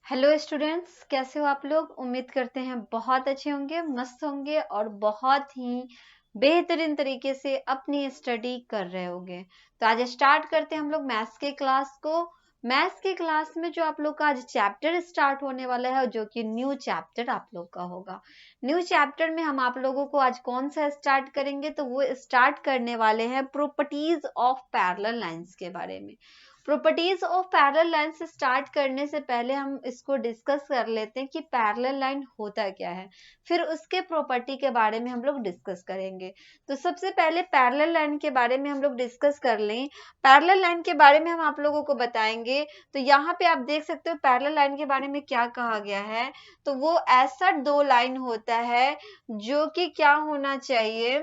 Hello students, कैसे हो आप लोग। उम्मीद करते हैं बहुत अच्छे होंगे, मस्त होंगे और बहुत ही बेहतरीन तरीके से अपनी स्टडी कर रहे होंगे। तो आज स्टार्ट करते हैं हम लोग मैथ्स के क्लास को। मैथ्स के क्लास में जो आप लोग का आज चैप्टर स्टार्ट होने वाला है, जो कि न्यू चैप्टर आप लोग का होगा। न्यू चैप्टर में हम आप लोगों को आज कौन सा स्टार्ट करेंगे, तो वो स्टार्ट करने वाले हैं प्रॉपर्टीज ऑफ पैरेलल लाइंस के बारे में। प्रॉपर्टीज ऑफ पैरेलल लाइन से स्टार्ट करने से पहले हम इसको डिस्कस कर लेते हैं कि पैरेलल लाइन होता क्या है, फिर उसके प्रॉपर्टी के बारे में हम लोग डिस्कस करेंगे। तो सबसे पहले पैरेलल लाइन के बारे में हम लोग डिस्कस कर लें। पैरेलल लाइन के बारे में हम आप लोगों को बताएंगे। तो यहाँ पे आप देख सकते हो पैरेलल लाइन के बारे में क्या कहा गया है। तो वो ऐसा दो लाइन होता है जो कि क्या होना चाहिए,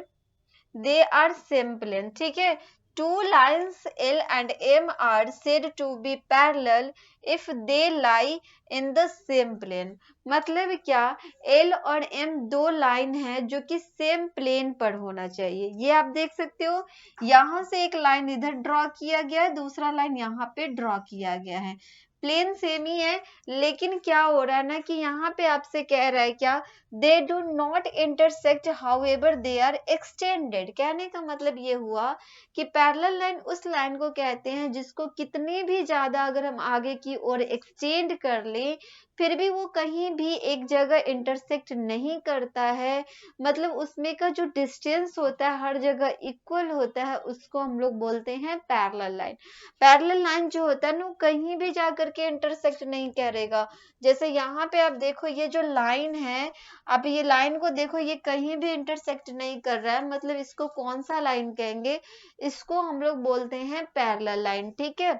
दे आर सेम प्लेन। ठीक है, two lines L and M are said to be parallel if they lie in the same plane। मतलब क्या, L और M दो लाइन है जो कि सेम प्लेन पर होना चाहिए। ये आप देख सकते हो, यहाँ से एक लाइन इधर ड्रॉ किया गया है, दूसरा लाइन यहाँ पे ड्रॉ किया गया है। प्लेन सेम ही है, लेकिन क्या हो रहा है ना कि यहाँ पे आपसे कह रहा है क्या, they do not intersect however they are extended. कहने का मतलब ये हुआ कि पैरेलल लाइन उस लाइन को कहते हैं जिसको कितनी भी ज्यादा अगर हम आगे की ओर एक्सटेंड कर ले, फिर भी वो कहीं भी एक जगह इंटरसेक्ट नहीं करता है। मतलब उसमें का जो डिस्टेंस होता है हर जगह इक्वल होता है, उसको हम लोग बोलते हैं पैरेलल लाइन। पैरेलल लाइन जो होता है ना, वो कहीं भी जा करके इंटरसेक्ट नहीं करेगा। जैसे यहाँ पे आप देखो, ये जो लाइन है, आप ये लाइन को देखो, ये कहीं भी इंटरसेक्ट नहीं कर रहा है। मतलब इसको कौन सा लाइन कहेंगे, इसको हम लोग बोलते हैं पैरेलल लाइन। ठीक है,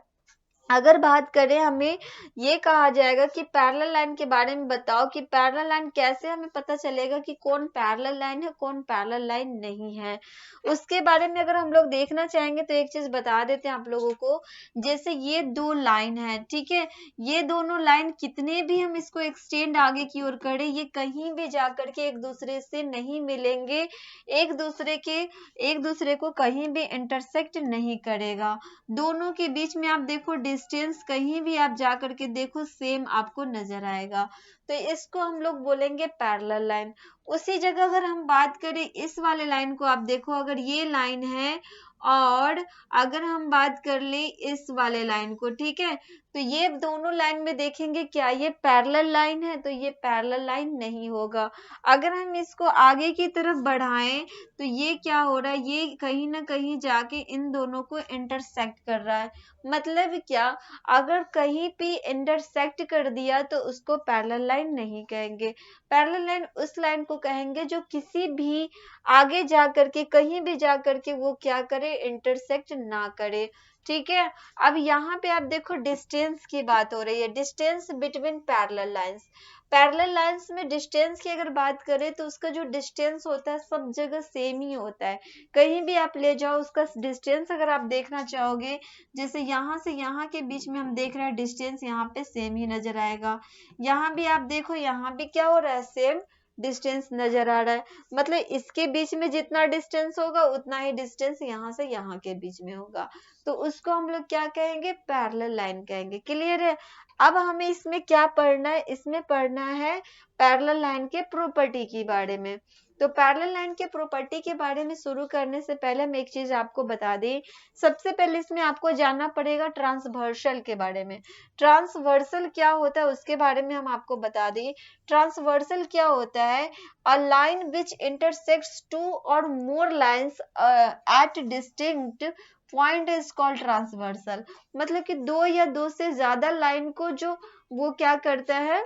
अगर बात करें, हमें ये कहा जाएगा कि पैरेलल लाइन के बारे में बताओ कि पैरेलल लाइन कैसे हमें पता चलेगा कि कौन पैरेलल लाइन है कौन पैरेलल लाइन नहीं है। उसके बारे में अगर हम लोग देखना चाहेंगे तो एक चीज बता देते हैं आप लोगों को। जैसे ये दो लाइन है, ठीक है, ये दोनों लाइन कितने भी हम इसको एक्सटेंड आगे की ओर करें, ये कहीं भी जा करके एक दूसरे से नहीं मिलेंगे, एक दूसरे को कहीं भी इंटरसेक्ट नहीं करेगा। दोनों के बीच में आप देखो, डिस्टेंस कहीं भी आप जा करके देखो सेम आपको नजर आएगा। तो इसको हम लोग बोलेंगे पैरेलल लाइन। उसी जगह अगर हम बात करें इस वाले लाइन को, आप देखो अगर ये लाइन है और अगर हम बात कर ले इस वाले लाइन को, ठीक है, तो ये दोनों लाइन में देखेंगे क्या ये पैरेलल लाइन है, तो ये पैरेलल लाइन नहीं होगा। अगर हम इसको आगे की तरफ बढ़ाएं तो ये क्या हो रहा है, ये कहीं ना कहीं जाके इन दोनों को इंटरसेक्ट कर रहा है। मतलब क्या, अगर कहीं भी इंटरसेक्ट कर दिया तो उसको पैरेलल लाइन नहीं कहेंगे। पैरेलल लाइन उस लाइन को कहेंगे जो किसी भी आगे जा करके कहीं भी जा करके वो क्या करे, इंटरसेक्ट ना करे। ठीक है, अब यहाँ पे आप देखो डिस्टेंस की बात हो रही है, distance between parallel lines. Parallel lines में डिस्टेंस की अगर बात करें तो उसका जो डिस्टेंस होता है सब जगह सेम ही होता है। कहीं भी आप ले जाओ उसका डिस्टेंस अगर आप देखना चाहोगे, जैसे यहाँ से यहाँ के बीच में हम देख रहे हैं डिस्टेंस यहाँ पे सेम ही नजर आएगा। यहाँ भी आप देखो, यहाँ भी क्या हो रहा है, सेम डिस्टेंस नजर आ रहा है। मतलब इसके बीच में जितना डिस्टेंस होगा उतना ही डिस्टेंस यहाँ से यहाँ के बीच में होगा। तो उसको हम लोग क्या कहेंगे, पैरेलल लाइन कहेंगे। क्लियर है। अब हमें इसमें क्या पढ़ना है, इसमें पढ़ना है पैरेलल लाइन के प्रॉपर्टी के बारे में। तो पैरेलल लाइन के प्रॉपर्टी के बारे में शुरू करने से पहले हम एक चीज आपको बता दें। सबसे पहले इसमें आपको जानना पड़ेगा ट्रांसवर्सल के बारे में। ट्रांसवर्सल क्या होता है उसके बारे में हम आपको बता दें। ट्रांसवर्सल क्या होता है, a line which intersects two और more lines at distinct point is called transversal. मतलब कि दो या दो से ज्यादा लाइन को जो वो क्या करता है,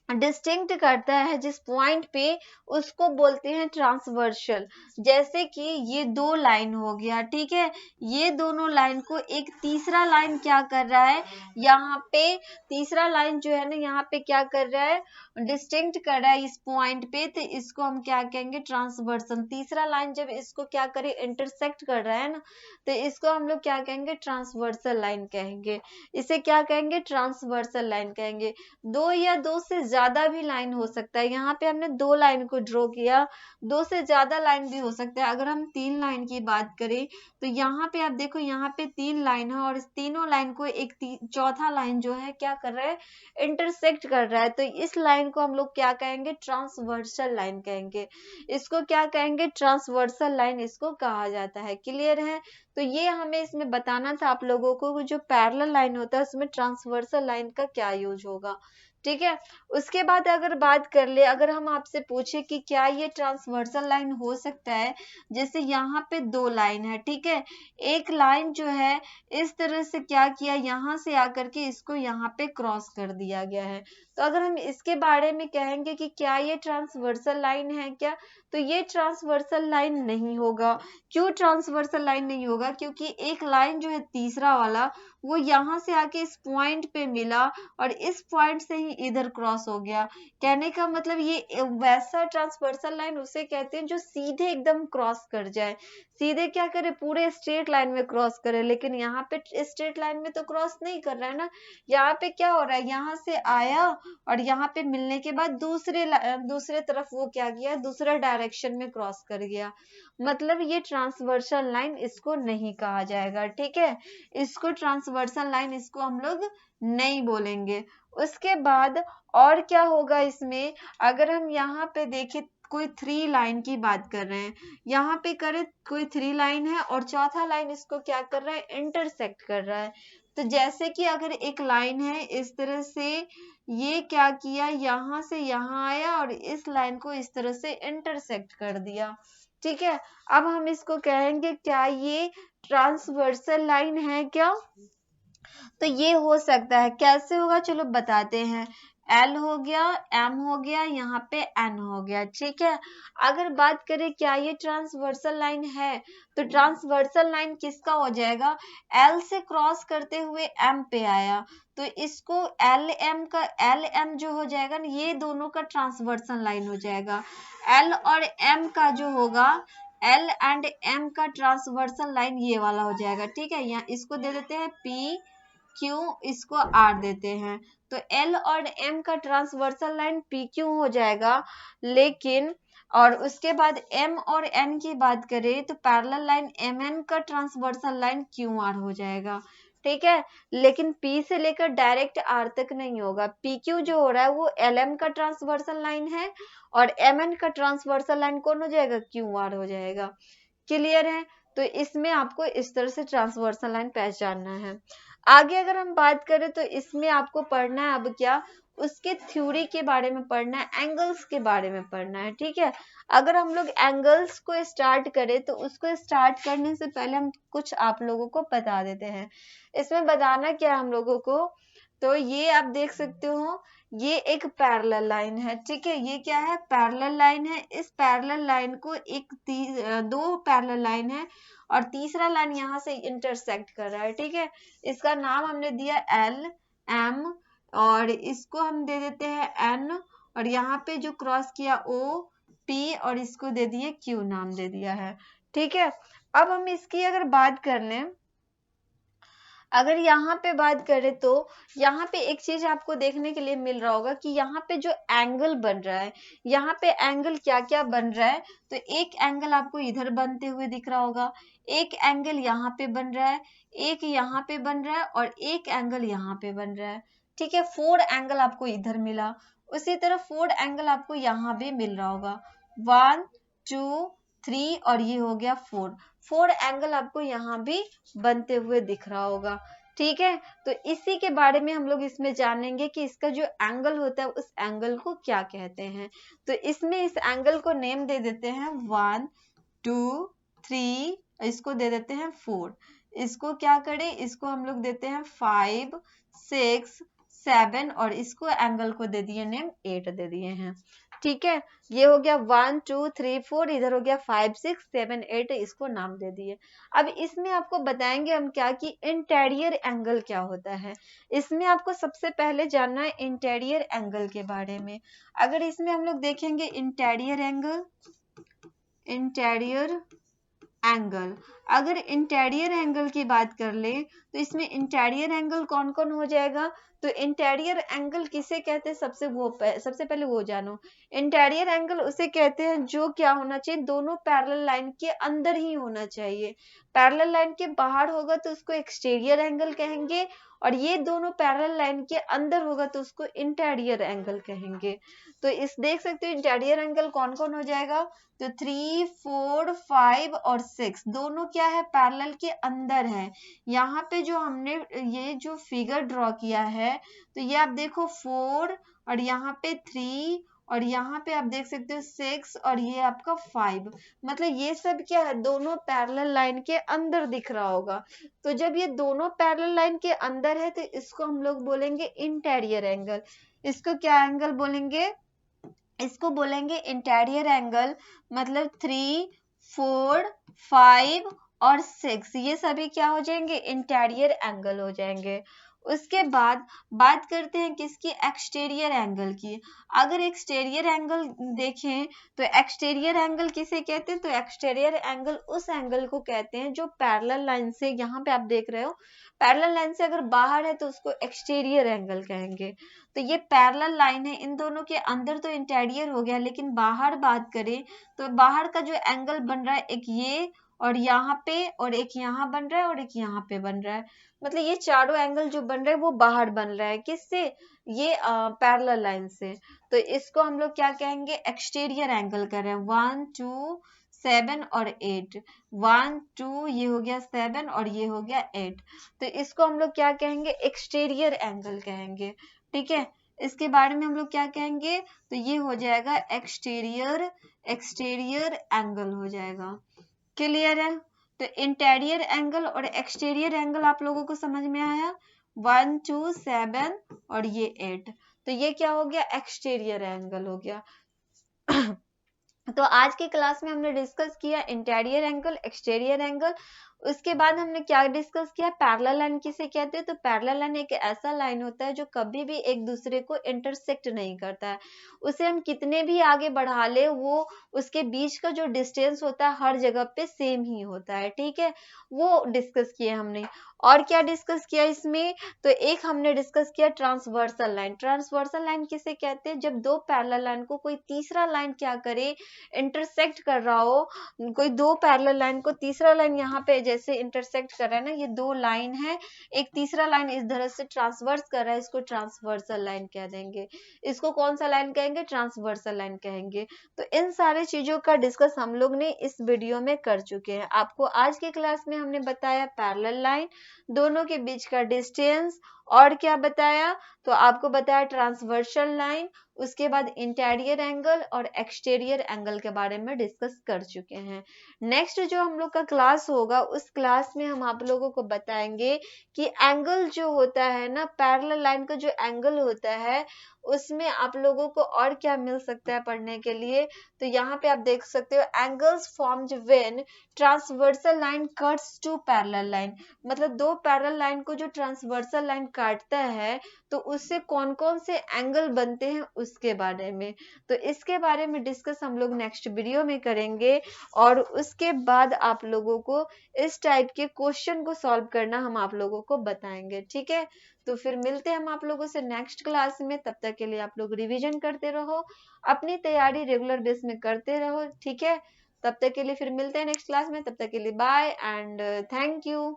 डिस्टिंक्ट करता है जिस पॉइंट पे, उसको बोलते हैं ट्रांसवर्सल। जैसे कि ये दो लाइन हो गया, ठीक है, ये दोनों लाइन को एक तीसरा लाइन क्या कर रहा है, यहाँ पे तीसरा लाइन जो है ना यहाँ पे क्या कर रहा है, डिस्टिंक्ट कर रहा है इस पॉइंट पे, तो इसको हम क्या कहेंगे, ट्रांसवर्सल। तीसरा लाइन जब इसको क्या करे, इंटरसेक्ट कर रहा है ना, तो इसको हम लोग क्या कहेंगे, ट्रांसवर्सल लाइन कहेंगे। इसे क्या कहेंगे, ट्रांसवर्सल लाइन कहेंगे। दो या दो से ज्यादा भी लाइन हो सकता है। यहाँ पे हमने 2 लाइन को ड्रॉ किया, 2 से ज्यादा लाइन भी हो सकता है। अगर हम 3 लाइन की बात करें तो यहाँ पे आप देखो, यहाँ पे 3 लाइन है और इस तीनों लाइन को एक चौथा लाइन जो है क्या कर रहा है, इंटरसेक्ट कर रहा है। तो इस लाइन को हम लोग क्या कहेंगे, ट्रांसवर्सल लाइन कहेंगे। इसको क्या कहेंगे, ट्रांसवर्सल लाइन इसको कहा जाता है। क्लियर है? तो ये हमें इसमें बताना था आप लोगों को, जो पैरेलल लाइन होता है उसमें ट्रांसवर्सल लाइन का क्या यूज होगा। ठीक है, उसके बाद अगर बात कर ले, अगर हम आपसे पूछे कि क्या ये ट्रांसवर्सल लाइन हो सकता है, जैसे यहाँ पे 2 लाइन है, ठीक है, एक लाइन जो है इस तरह से क्या किया, यहाँ से आकर के इसको यहाँ पे क्रॉस कर दिया गया है। तो अगर हम इसके बारे में कहेंगे कि क्या ये ट्रांसवर्सल लाइन है क्या, तो ये ट्रांसवर्सल लाइन नहीं होगा। क्यों ट्रांसवर्सल लाइन नहीं होगा, क्योंकि एक लाइन जो है तीसरा वाला, वो यहाँ से आके इस पॉइंट पे मिला और इस पॉइंट से ही इधर क्रॉस हो गया। कहने का मतलब ये वैसा ट्रांसवर्सल लाइन उसे कहते हैं जो सीधे एकदम क्रॉस कर जाए, सीधे क्या करे, पूरे स्ट्रेट लाइन में क्रॉस करे। लेकिन यहाँ पे स्ट्रेट लाइन में तो क्रॉस नहीं कर रहा है ना, यहाँ पे क्या हो रहा है, यहाँ से आया और यहाँ पे मिलने के बाद दूसरे तरफ वो क्या किया, दूसरा डायरेक्शन में क्रॉस कर गया। मतलब ये ट्रांसवर्सल लाइन इसको नहीं कहा जाएगा। ठीक है, इसको ट्रांसवर्सल लाइन इसको हम लोग नहीं बोलेंगे। उसके बाद और क्या होगा इसमें, अगर हम यहाँ पे देखें कोई 3 लाइन की बात कर रहे हैं, यहाँ पे करे कोई 3 लाइन है और चौथा लाइन इसको क्या कर रहा है, इंटरसेक्ट कर रहा है। तो जैसे कि अगर एक लाइन है इस तरह से, ये क्या किया, यहाँ से यहाँ आया और इस लाइन को इस तरह से इंटरसेक्ट कर दिया। ठीक है, अब हम इसको कहेंगे क्या ये ट्रांसवर्सल लाइन है क्या, तो ये हो सकता है। कैसे होगा चलो बताते हैं। L हो गया, M हो गया, यहाँ पे N हो गया। ठीक है, अगर बात करें क्या ये ट्रांसवर्सल लाइन है, तो ट्रांसवर्सल लाइन किसका हो जाएगा, L से क्रॉस करते हुए M पे आया, तो इसको L M जो हो जाएगा ना, ये दोनों का ट्रांसवर्सल लाइन हो जाएगा। L और M का जो होगा, L एंड M का ट्रांसवर्सल लाइन ये वाला हो जाएगा। ठीक है, यहाँ इसको दे देते हैं P Q, इसको R देते हैं, तो L और M का ट्रांसवर्सल लाइन PQ हो जाएगा। लेकिन और उसके बाद M और N की बात करें तो पैरेलल लाइन MN का ट्रांसवर्सल लाइन QR हो जाएगा। ठीक है, लेकिन P से लेकर डायरेक्ट R तक नहीं होगा। PQ जो हो रहा है वो LM का ट्रांसवर्सल लाइन है और MN का ट्रांसवर्सल लाइन कौन हो जाएगा, QR हो जाएगा। क्लियर है? तो इसमें आपको इस तरह से ट्रांसवर्सल लाइन पहचानना है। आगे अगर हम बात करें तो इसमें आपको पढ़ना है अब क्या, उसके थ्योरी के बारे में पढ़ना है, एंगल्स के बारे में पढ़ना है। ठीक है, अगर हम लोग एंगल्स को स्टार्ट करें तो उसको स्टार्ट करने से पहले हम कुछ आप लोगों को बता देते हैं। इसमें बताना क्या है हम लोगों को, तो ये आप देख सकते हो, ये एक पैरेलल लाइन है। ठीक है, ये क्या है, पैरेलल लाइन है। इस पैरेलल लाइन को दो पैरेलल लाइन है और तीसरा लाइन यहाँ से इंटरसेक्ट कर रहा है। ठीक है, इसका नाम हमने दिया L M और इसको हम दे देते हैं N और यहाँ पे जो क्रॉस किया O P और इसको दे दिए Q नाम दे दिया है। ठीक है, अब हम इसकी अगर बात कर लें, अगर यहाँ पे बात करें तो यहाँ पे एक चीज आपको देखने के लिए मिल रहा होगा कि यहाँ पे जो एंगल बन रहा है, यहाँ पे एंगल क्या क्या बन रहा है, तो एक एंगल आपको इधर बनते हुए दिख रहा होगा, एक एंगल यहाँ पे बन रहा है, एक यहाँ पे बन रहा है और एक एंगल यहाँ पे बन रहा है। ठीक है, 4 एंगल आपको इधर मिला, उसी तरह 4 एंगल आपको यहाँ भी मिल रहा होगा, 1 2 3 और ये हो गया 4 एंगल आपको यहाँ भी बनते हुए दिख रहा होगा। ठीक है, तो इसी के बारे में हम लोग इसमें जानेंगे कि इसका जो एंगल होता है उस एंगल को क्या कहते हैं। तो इसमें इस एंगल को नेम दे देते हैं 1 2 3, इसको दे देते हैं 4, इसको क्या करें, इसको हम लोग देते हैं 5 6 7 और इसको एंगल को दे दिए नेम 8 दे दिए हैं। ठीक है, ये हो गया 1 2 3 4, इधर हो गया 5 6 7 8, इसको नाम दे दिए। अब इसमें आपको बताएंगे हम क्या कि इंटीरियर एंगल क्या होता है। इसमें आपको सबसे पहले जानना है इंटीरियर एंगल के बारे में। अगर इसमें हम लोग देखेंगे इंटीरियर एंगल, अगर इंटीरियर एंगल की बात कर ले तो इसमें इंटीरियर एंगल कौन कौन हो जाएगा? तो इंटीरियर एंगल किसे कहते हैं? सबसे पहले वो जानो। इंटीरियर एंगल उसे कहते हैं जो क्या होना चाहिए, दोनों पैरेलल लाइन के अंदर ही होना चाहिए। पैरेलल लाइन के बाहर होगा तो उसको एक्सटीरियर एंगल कहेंगे, और ये दोनों पैरेलल लाइन के अंदर होगा तो उसको इंटीरियर एंगल कहेंगे। तो इस देख सकते हो इंटीरियर एंगल कौन कौन हो जाएगा? तो 3, 4, 5 और 6 दोनों क्या है? पैरेलल के अंदर है। यहाँ पे जो हमने ये जो फिगर ड्रॉ किया है, तो ये आप देखो 4 और यहाँ पे 3 और यहाँ पे आप देख सकते हो 6 और ये आपका 5, मतलब ये सब क्या है? दोनों पैरेलल लाइन के अंदर दिख रहा होगा। तो जब ये दोनों पैरेलल लाइन के अंदर है तो इसको हम लोग बोलेंगे इंटीरियर एंगल। इसको क्या एंगल बोलेंगे? इसको बोलेंगे इंटीरियर एंगल। मतलब 3, 4, 5 और 6 ये सभी क्या हो जाएंगे? इंटीरियर एंगल हो जाएंगे। उसके बाद बात करते हैं किसकी? एक्सटीरियर एंगल की। अगर एक्सटीरियर एंगल देखें तो एक्सटीरियर एंगल किसे कहते हैं? तो एक्सटीरियर एंगल उस एंगल को कहते हैं जो पैरेलल लाइन से, यहाँ पे आप देख रहे हो पैरेलल लाइन से अगर बाहर है तो उसको एक्सटीरियर एंगल कहेंगे। तो ये पैरेलल लाइन है, इन दोनों के अंदर तो इंटीरियर हो गया, लेकिन बाहर बात करें तो बाहर का जो एंगल बन रहा है, एक ये और यहाँ पे और एक यहाँ बन रहा है और एक यहाँ पे बन रहा है। मतलब ये चारों एंगल जो बन रहे हैं वो बाहर बन रहा है। किससे? ये पैरेलल लाइन से। तो इसको हम लोग क्या कहेंगे? एक्सटीरियर एंगल कर रहे हैं। 1, 2, 7 और 8। 1, 2 ये हो गया 7 और ये हो गया 8। तो इसको हम लोग क्या कहेंगे? एक्सटीरियर एंगल कहेंगे। ठीक है, इसके बारे में हम लोग क्या कहेंगे? तो ये हो जाएगा एक्सटीरियर एंगल हो जाएगा। क्लियर है? तो इंटीरियर एंगल और एक्सटीरियर एंगल आप लोगों को समझ में आया? 1, 2, 7 और ये 8, तो ये क्या हो गया? एक्सटीरियर एंगल हो गया। तो आज की क्लास में हमने डिस्कस किया इंटीरियर एंगल, एक्सटीरियर एंगल। उसके बाद हमने क्या डिस्कस किया? पैरेलल लाइन किसे कहते हैं? तो पैरेलल लाइन एक ऐसा लाइन होता है जो कभी भी एक दूसरे को इंटरसेक्ट नहीं करता है। उसे हम कितने भी आगे बढ़ा ले, वो उसके बीच का जो डिस्टेंस होता है हर जगह पे सेम ही होता है। ठीक है, वो डिस्कस किया हमने। और क्या डिस्कस किया इसमें? तो एक हमने डिस्कस किया ट्रांसवर्सल लाइन। ट्रांसवर्सल लाइन किसे कहते हैं? जब दो पैरेलल लाइन को कोई तीसरा लाइन क्या करे? इंटरसेक्ट कर रहा हो। कोई दो पैरेलल लाइन को तीसरा लाइन यहाँ पे जैसे इंटरसेक्ट कर रहा है ना, ये दो लाइन है, एक तीसरा लाइन इस तरह से ट्रांसवर्स कर रहा है, इसको ट्रांसवर्सल लाइन कह देंगे। इसको कौन सा लाइन कहेंगे? ट्रांसवर्सल लाइन कहेंगे। तो इन सारे चीजों का डिस्कस हम लोग ने इस वीडियो में कर चुके हैं। आपको आज की क्लास में हमने बताया पैरेलल लाइन, दोनों के बीच का डिस्टेंस, और क्या बताया? तो आपको बताया ट्रांसवर्सल लाइन, उसके बाद इंटीरियर एंगल और एक्सटीरियर एंगल के बारे में डिस्कस कर चुके हैं। नेक्स्ट जो हम लोग का क्लास होगा, उस क्लास में हम आप लोगों को बताएंगे कि एंगल जो होता है ना, पैरेलल लाइन का जो एंगल होता है, उसमें आप लोगों को और क्या मिल सकता है पढ़ने के लिए? तो यहाँ पे आप देख सकते हो angles formed when transversal line cuts two parallel line. मतलब दो पैरेलल लाइन को जो ट्रांसवर्सल लाइन काटता है तो उससे कौन कौन से एंगल बनते हैं उसके बारे में। तो इसके बारे में डिस्कस हम लोग नेक्स्ट वीडियो में करेंगे, और उसके बाद आप लोगों को इस टाइप के क्वेश्चन को सॉल्व करना हम आप लोगों को बताएंगे। ठीक है, तो फिर मिलते हैं हम आप लोगों से नेक्स्ट क्लास में। तब तक के लिए आप लोग रिवीजन करते रहो, अपनी तैयारी रेगुलर बेस में करते रहो। ठीक है, तब तक के लिए फिर मिलते हैं नेक्स्ट क्लास में। तब तक के लिए बाय एंड थैंक यू।